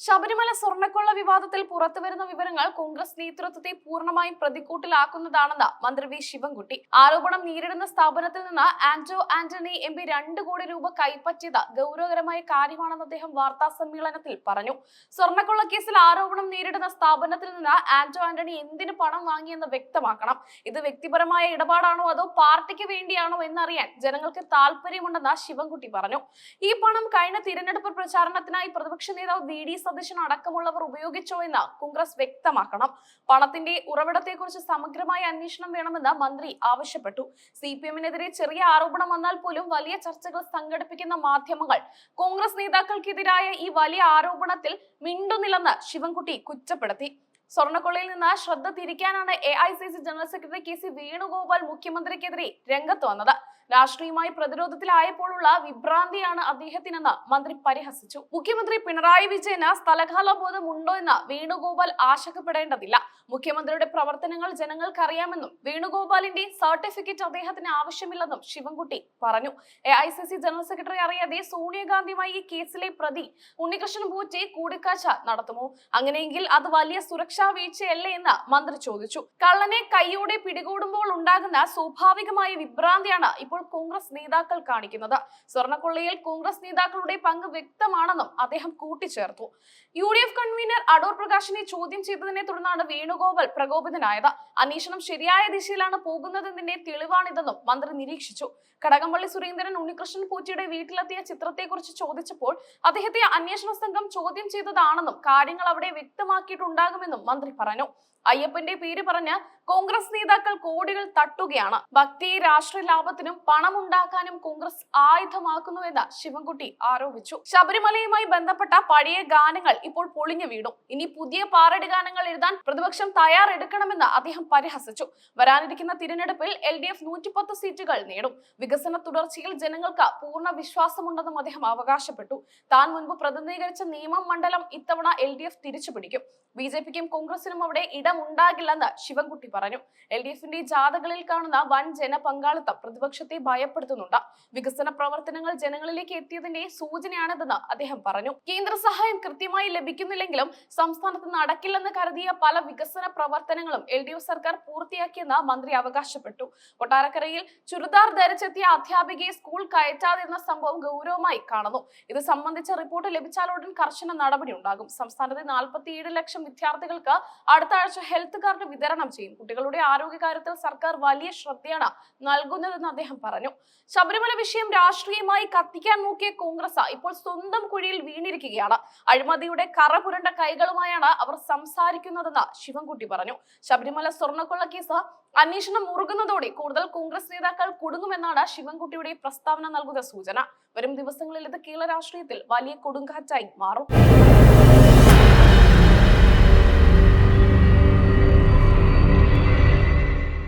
ശബരിമല സ്വർണ്ണക്കൊള്ള വിവാദത്തിൽ പുറത്തുവരുന്ന വിവരങ്ങൾ കോൺഗ്രസ് നേതൃത്വത്തെ പൂർണ്ണമായും പ്രതിക്കൂട്ടിലാക്കുന്നതാണെന്ന് മന്ത്രി വി ശിവൻകുട്ടി. ആരോപണം നേരിടുന്ന സ്ഥാപനത്തിൽ നിന്ന് ആന്റോ ആന്റണി എംപി 2 കോടി രൂപ കൈപ്പറ്റിയത് ഗൗരവകരമായ കാര്യമാണെന്ന് അദ്ദേഹം വാർത്താ സമ്മേളനത്തിൽ പറഞ്ഞു. സ്വർണ്ണക്കൊള്ള കേസിൽ ആരോപണം നേരിടുന്ന സ്ഥാപനത്തിൽ നിന്ന് ആന്റോ ആന്റണി എന്തിന് പണം വാങ്ങിയെന്ന് വ്യക്തമാക്കണം. ഇത് വ്യക്തിപരമായ ഇടപാടാണോ അതോ പാർട്ടിക്ക് വേണ്ടിയാണോ എന്നറിയാൻ ജനങ്ങൾക്ക് താല്പര്യമുണ്ടെന്ന് ശിവൻകുട്ടി പറഞ്ഞു. ഈ പണം കഴിഞ്ഞ തിരഞ്ഞെടുപ്പ് പ്രചാരണത്തിനായി പ്രതിപക്ഷ നേതാവ് വി.ഡി. സതീശൻ അടക്കമുള്ളവർ ഉപയോഗിച്ചോ എന്ന് കോൺഗ്രസ് വ്യക്തമാക്കണം. പണത്തിന്റെ ഉറവിടത്തെക്കുറിച്ച് സമഗ്രമായ അന്വേഷണം വേണമെന്ന് മന്ത്രി ആവശ്യപ്പെട്ടു. CPM-നെതിരെ ചെറിയ ആരോപണം വന്നാൽ പോലും വലിയ ചർച്ചകൾ സംഘടിപ്പിക്കുന്ന മാധ്യമങ്ങൾ കോൺഗ്രസ് നേതാക്കൾക്കെതിരായ ഈ വലിയ ആരോപണത്തിൽ മിണ്ടുന്നില്ലെന്ന് ശിവൻകുട്ടി കുറ്റപ്പെടുത്തി. സ്വർണ്ണക്കൊള്ളയിൽ നിന്ന് ശ്രദ്ധ തിരിക്കാനാണ് AICC general secretary KC Venugopal മുഖ്യമന്ത്രിക്കെതിരെ രംഗത്ത് വന്നത്. രാഷ്ട്രീയമായി പ്രതിരോധത്തിലായപ്പോഴുള്ള വിഭ്രാന്തിയാണ് അദ്ദേഹത്തിനെന്ന് മന്ത്രി പരിഹസിച്ചു. മുഖ്യമന്ത്രി പിണറായി വിജയന് സ്ഥലകാല ബോധം ഉണ്ടോ എന്ന് വേണുഗോപാൽ ആശങ്കപ്പെടേണ്ടതില്ല. മുഖ്യമന്ത്രിയുടെ പ്രവർത്തനങ്ങൾ ജനങ്ങൾക്കറിയാമെന്നും വേണുഗോപാലിന്റെ സർട്ടിഫിക്കറ്റ് അദ്ദേഹത്തിന് ആവശ്യമില്ലെന്നും ശിവൻകുട്ടി പറഞ്ഞു. AICC ജനറൽ സെക്രട്ടറി അറിയാതെ സോണിയാഗാന്ധിയുമായി ഈ കേസിലെ പ്രതി ഉണ്ണികൃഷ്ണൻ പോറ്റി കൂടിക്കാഴ്ച നടത്തുമോ? അങ്ങനെയെങ്കിൽ അത് വലിയ സുരക്ഷാ വീഴ്ചയല്ലേ എന്ന് മന്ത്രി ചോദിച്ചു. കള്ളനെ കൈയോടെ പിടികൂടുമ്പോൾ ഉണ്ടാകുന്ന സ്വാഭാവികമായ വിഭ്രാന്തിയാണ് ഇപ്പോൾ കോൺഗ്രസ് നേതാക്കൾ കാണിക്കുന്നത്. സ്വർണ്ണക്കൊള്ളയിൽ കോൺഗ്രസ് നേതാക്കളുടെ പങ്ക് വ്യക്തമാണെന്നും അദ്ദേഹം കൂട്ടിച്ചേർത്തു. UDF കൺവീനർ അടൂർ പ്രകാശിനെ ചോദ്യം ചെയ്തതിനെ തുടർന്നാണ് വേണുഗോപാൽ പ്രകോപിതനായത്. അന്വേഷണം ശരിയായ ദിശയിലാണ് പോകുന്നതെന്നതിന്റെ തെളിവാണിതെന്നും മന്ത്രി നിരീക്ഷിച്ചു. കടകംപള്ളി സുരേന്ദ്രൻ ഉണ്ണികൃഷ്ണൻ പോറ്റിയുടെ വീട്ടിലെത്തിയ ചിത്രത്തെക്കുറിച്ച് ചോദിച്ചപ്പോൾ അദ്ദേഹത്തെ അന്വേഷണ സംഘം ചോദ്യം ചെയ്തതാണെന്നും കാര്യങ്ങൾ അവിടെ വ്യക്തമാക്കിയിട്ടുണ്ടാകുമെന്നും മന്ത്രി പറഞ്ഞു. അയ്യപ്പന്റെ പേര് പറഞ്ഞ് കോൺഗ്രസ് നേതാക്കൾ കോടികൾ തട്ടുകയാണ്. ഭക്തിയെ രാഷ്ട്രീയ ലാഭത്തിനും പണം ഉണ്ടാക്കാനും കോൺഗ്രസ് ആയുധമാക്കുന്നുവെന്ന് ശിവൻകുട്ടി ആരോപിച്ചു. ശബരിമലയുമായി ബന്ധപ്പെട്ട പഴയ ഗാനങ്ങൾ ഇപ്പോൾ പൊളിഞ്ഞു വീണു. ഇനി പുതിയ പാറടി ഗാനങ്ങൾ എഴുതാൻ പ്രതിപക്ഷം തയ്യാറെടുക്കണമെന്ന് അദ്ദേഹം പരിഹസിച്ചു. വരാനിരിക്കുന്ന തിരഞ്ഞെടുപ്പിൽ LDF 110 സീറ്റുകൾ നേടും. വികസന തുടർച്ചയിൽ ജനങ്ങൾക്ക് പൂർണ്ണ വിശ്വാസമുണ്ടെന്നും അദ്ദേഹം അവകാശപ്പെട്ടു. താൻ മുൻപ് പ്രതിനിധീകരിച്ച നിയമം മണ്ഡലം ഇത്തവണ LDF തിരിച്ചുപിടിക്കും. BJPക്കും കോൺഗ്രസിനും അവിടെ ഇടമുണ്ടാകില്ലെന്ന് ശിവൻകുട്ടി പറഞ്ഞു. LDFന്റെ ജാഥകളിൽ കാണുന്ന വൻ ജനപങ്കാളിത്തം പ്രതിപക്ഷത്തെ ഭയപ്പെടുത്തുന്നുണ്ട്. വികസന പ്രവർത്തനങ്ങൾ ജനങ്ങളിലേക്ക് എത്തിയതിന്റെ സൂചനയാണിതെന്ന് അദ്ദേഹം പറഞ്ഞു. കേന്ദ്ര സഹായം കൃത്യമായി ലഭിക്കുന്നില്ലെങ്കിലും സംസ്ഥാനത്ത് നടക്കില്ലെന്ന് കരുതിയ പല വികസന പ്രവർത്തനങ്ങളും LDF സർക്കാർ പൂർത്തിയാക്കിയെന്ന് മന്ത്രി അവകാശപ്പെട്ടു. കൊട്ടാരക്കരയിൽ ചുരിദാർ ധരിച്ചെത്തിയ അധ്യാപികയെ സ്കൂൾ കയറ്റാതിരുന്ന സംഭവം ഗൗരവമായി കാണുന്നു. ഇത് സംബന്ധിച്ച റിപ്പോർട്ട് ലഭിച്ചാലുടൻ കർശന നടപടി ഉണ്ടാകും. സംസ്ഥാനത്തെ 47 ലക്ഷം വിദ്യാർത്ഥികൾക്ക് അടുത്ത ആഴ്ച ഹെൽത്ത് കാർഡ് വിതരണം ചെയ്യും. കുട്ടികളുടെ ആരോഗ്യകാര്യത്തിൽ സർക്കാർ വലിയ ശ്രദ്ധയാണ് നൽകുന്നതെന്ന് അദ്ദേഹം പറഞ്ഞു. ശബരിമല വിഷയം രാഷ്ട്രീയമായി കത്തിക്കാൻ നോക്കിയ കോൺഗ്രസ് ഇപ്പോൾ സ്വന്തം കുഴിയിൽ വീണിരിക്കുകയാണ്. അഴിമതിയുടെ കറ പുരണ്ട കൈകളുമായാണ് അവർ സംസാരിക്കുന്നതെന്ന് ശിവൻകുട്ടി പറഞ്ഞു. ശബരിമല സ്വർണ്ണക്കൊള്ള കേസ് അന്വേഷണം മുറുകുന്നതോടെ കൂടുതൽ കോൺഗ്രസ് നേതാക്കൾ കുടുങ്ങുമെന്നാണ് ശിവൻകുട്ടിയുടെ പ്രസ്താവന നൽകുന്ന സൂചന. വരും ദിവസങ്ങളിൽ ഇത് കേരള രാഷ്ട്രീയത്തിൽ വലിയ കൊടുങ്കാറ്റായി മാറും.